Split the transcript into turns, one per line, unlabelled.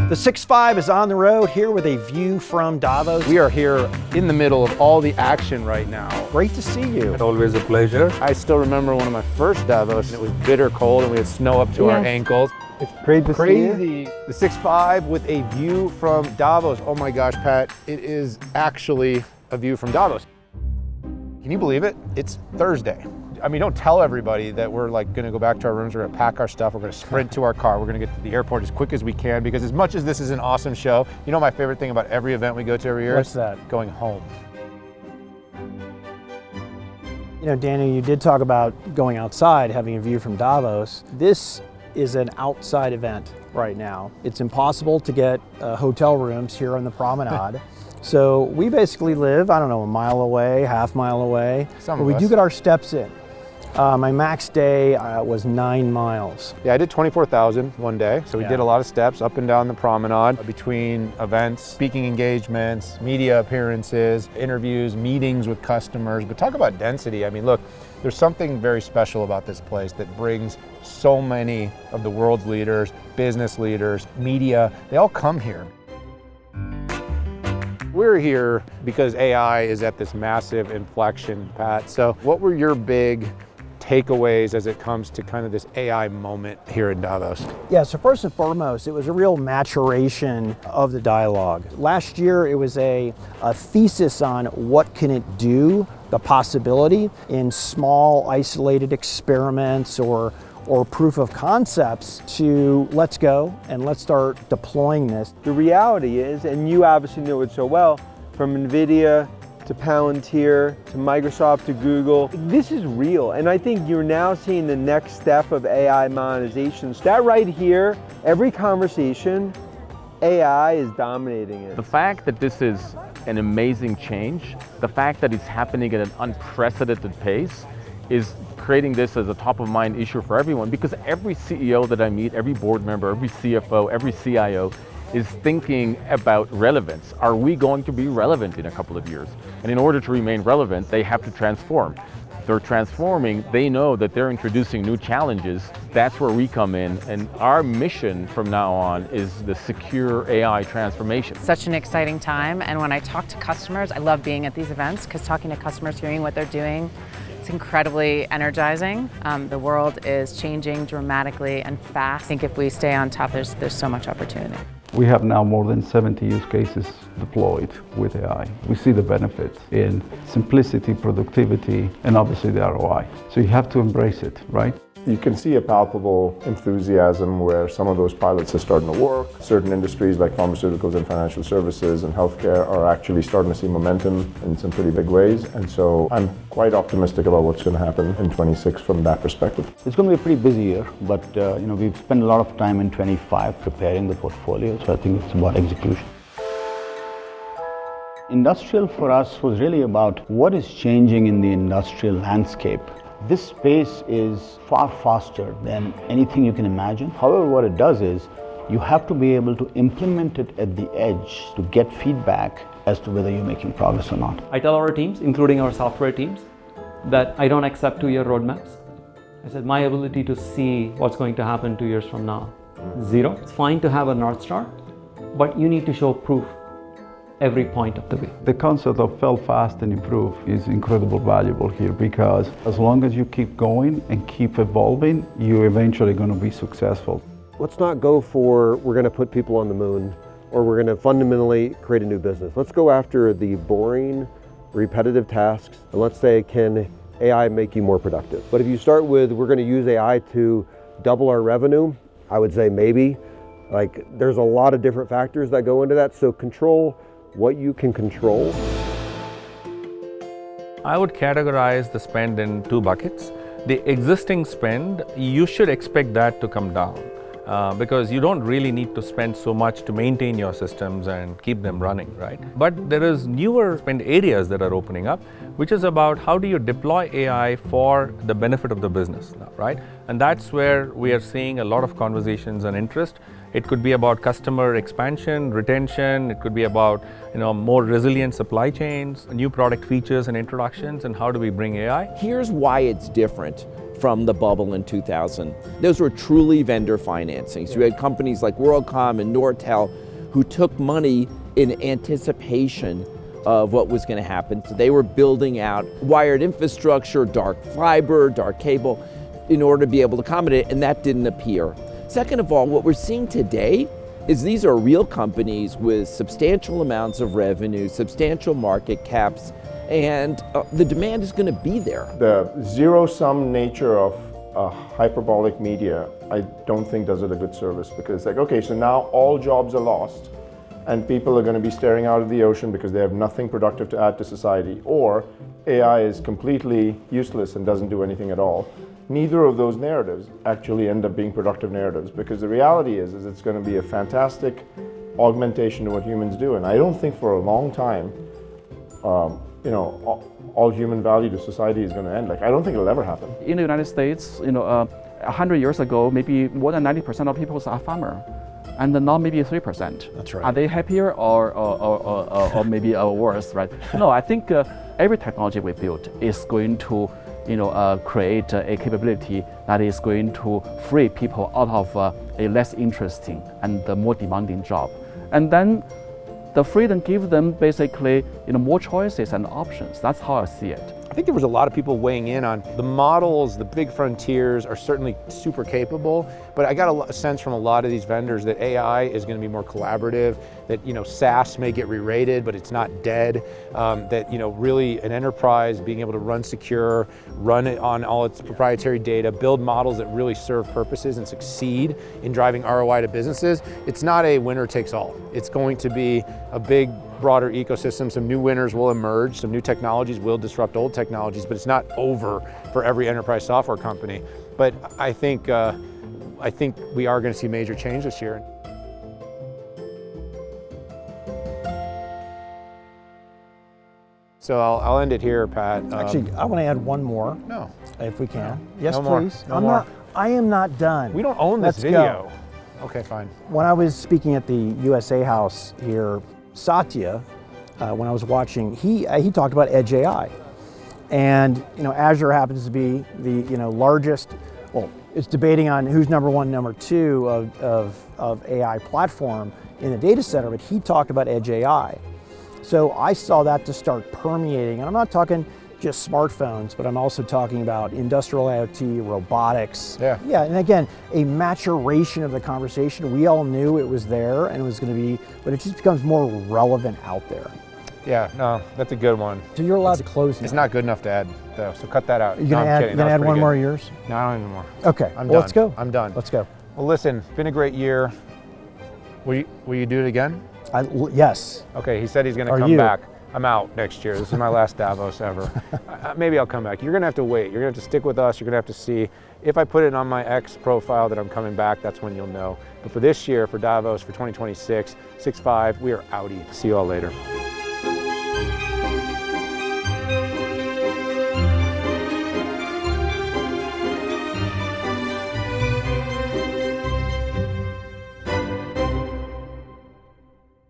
The 6.5 is on the road here with a view from Davos.
We are here in the middle of all the action right now.
Great to see you.
It's always a pleasure.
I still remember one of my first Davos, and it was bitter cold and we had snow up to our ankles.
It's great to see you.
The 6.5 with a view from Davos. Oh my gosh, Pat, it is actually a view from Davos. Can you believe it? It's Thursday. I mean, don't tell everybody that we're like gonna go back to our rooms, we're gonna pack our stuff, we're gonna sprint to our car, we're gonna get to the airport as quick as we can, because as much as this is an awesome show, you know my favorite thing about every event we go to every year?
What's that?
Going home.
You know, Daniel, you did talk about going outside, having a view from Davos. This is an outside event right now. It's impossible to get hotel rooms here on the promenade. So we basically live, I don't know, a mile away, half mile away, but we do get our steps in. My max day was 9 miles.
Yeah, I did 24,000 one day. So we did a lot of steps up and down the promenade between events, speaking engagements, media appearances, interviews, meetings with customers. But talk about density. I mean, look, there's something very special about this place that brings so many of the world's leaders, business leaders, media, they all come here. We're here because AI is at this massive inflection, Pat. So what were your big takeaways as it comes to kind of this AI moment here in Davos?
Yeah, so first and foremost, it was a real maturation of the dialogue. Last year, it was a thesis on what can it do, the possibility in small, isolated experiments or proof of concepts, to let's go and let's start deploying this.
The reality is, and you obviously know it so well, from NVIDIA to Palantir, to Microsoft, to Google. This is real, and I think you're now seeing the next step of AI monetization. That right here, every conversation, AI is dominating it.
The fact that this is an amazing change, the fact that it's happening at an unprecedented pace, is creating this as a top of mind issue for everyone, because every CEO that I meet, every board member, every CFO, every CIO is thinking about relevance. Are we going to be relevant in a couple of years? And in order to remain relevant, they have to transform. They're transforming, they know that they're introducing new challenges. That's where we come in, and our mission from now on is the secure AI transformation.
Such an exciting time, and when I talk to customers, I love being at these events, because talking to customers, hearing what they're doing, it's incredibly energizing. The world is changing dramatically and fast. I think if we stay on top, there's so much opportunity.
We have now more than 70 use cases deployed with AI. We see the benefits in simplicity, productivity, and obviously the ROI. So you have to embrace it, right?
You can see a palpable enthusiasm where some of those pilots are starting to work. Certain industries like pharmaceuticals and financial services and healthcare are actually starting to see momentum in some pretty big ways. And so I'm quite optimistic about what's going to happen in 26 from that perspective.
It's going to be a pretty busy year, but we've spent a lot of time in 25 preparing the portfolio, so I think it's about execution. Industrial for us was really about what is changing in the industrial landscape. This space is far faster than anything you can imagine. However, what it does is you have to be able to implement it at the edge to get feedback as to whether you're making progress or not.
I tell our teams, including our software teams, that I don't accept 2-year roadmaps. I said my ability to see what's going to happen 2 years from now, 0. It's fine to have a North Star, but you need to show proof every point of the way.
The concept of fail fast and improve is incredibly valuable here, because as long as you keep going and keep evolving, you're eventually going to be successful.
Let's not go for we're going to put people on the moon or we're going to fundamentally create a new business. Let's go after the boring, repetitive tasks, and let's say, can AI make you more productive? But if you start with we're going to use AI to double our revenue, I would say maybe. Like, there's a lot of different factors that go into that, so control what you can control.
I would categorize the spend in 2 buckets. The existing spend, you should expect that to come down because you don't really need to spend so much to maintain your systems and keep them running, right? But there is newer spend areas that are opening up, which is about how do you deploy AI for the benefit of the business, right? And that's where we are seeing a lot of conversations and interest. It could be about customer expansion, retention. It could be about more resilient supply chains, new product features and introductions, and how do we bring AI?
Here's why it's different from the bubble in 2000. Those were truly vendor financings. You had companies like WorldCom and Nortel who took money in anticipation of what was going to happen. So they were building out wired infrastructure, dark fiber, dark cable, in order to be able to accommodate it, and that didn't appear. Second of all, what we're seeing today is these are real companies with substantial amounts of revenue, substantial market caps, and the demand is going to be there.
The zero-sum nature of hyperbolic media, I don't think does it a good service, because it's like, okay, so now all jobs are lost and people are going to be staring out of the ocean because they have nothing productive to add to society, or AI is completely useless and doesn't do anything at all. Neither of those narratives actually end up being productive narratives, because the reality is it's going to be a fantastic augmentation to what humans do. And I don't think for a long time, all human value to society is going to end. Like, I don't think it'll ever happen.
In the United States, 100 years ago, maybe more than 90% of people are farmer, and now maybe 3%.
That's right.
Are they happier or maybe worse, right? No, I think every technology we build is going to create a capability that is going to free people out of a less interesting and more demanding job. And then the freedom gives them basically more choices and options. That's how I see it.
I think there was a lot of people weighing in on the models. The big frontiers are certainly super capable, but I got a sense from a lot of these vendors that AI is going to be more collaborative, that SaaS may get re-rated, but it's not dead, that really an enterprise being able to run secure, run it on all its proprietary data, build models that really serve purposes and succeed in driving ROI to businesses. It's not a winner takes all. It's going to be a big, broader ecosystem. Some new winners will emerge, some new technologies will disrupt old technologies, but it's not over for every enterprise software company. But I think we are going to see major change this year. So I'll end it here, Pat.
Actually, I want to add one more.
No.
If we can. Yes,
No more.
please.
No more.
I am not done.
We don't own this
Let's
video.
go.
Okay, fine.
When I was speaking at the USA House here, Satya, when I was watching, he talked about Edge AI. And Azure happens to be the largest, well, it's debating on who's number one, number two of AI platform in the data center, but he talked about Edge AI. So I saw that to start permeating, and I'm not talking just smartphones, but I'm also talking about industrial IoT, robotics.
Yeah,
and again, a maturation of the conversation. We all knew it was there and it was going to be, but it just becomes more relevant out there.
Yeah, no, that's a good one.
So you're allowed to close now.
It's not good enough to add, though, so cut that out.
You're going to add one more of yours?
No, I don't need more.
Okay,
I'm
well,
done.
let's go.
I'm done.
Let's go.
Well, listen, it's been a great year. Will you do it again?
Yes.
Okay, he said he's going to
Are
come
you?
back. I'm out next year. This is my last Davos ever. Maybe I'll come back. You're going to have to wait. You're going to have to stick with us. You're going to have to see. If I put it on my X profile that I'm coming back, that's when you'll know. But for this year, for Davos, for 2026, 6.5, we are outie. See you all later.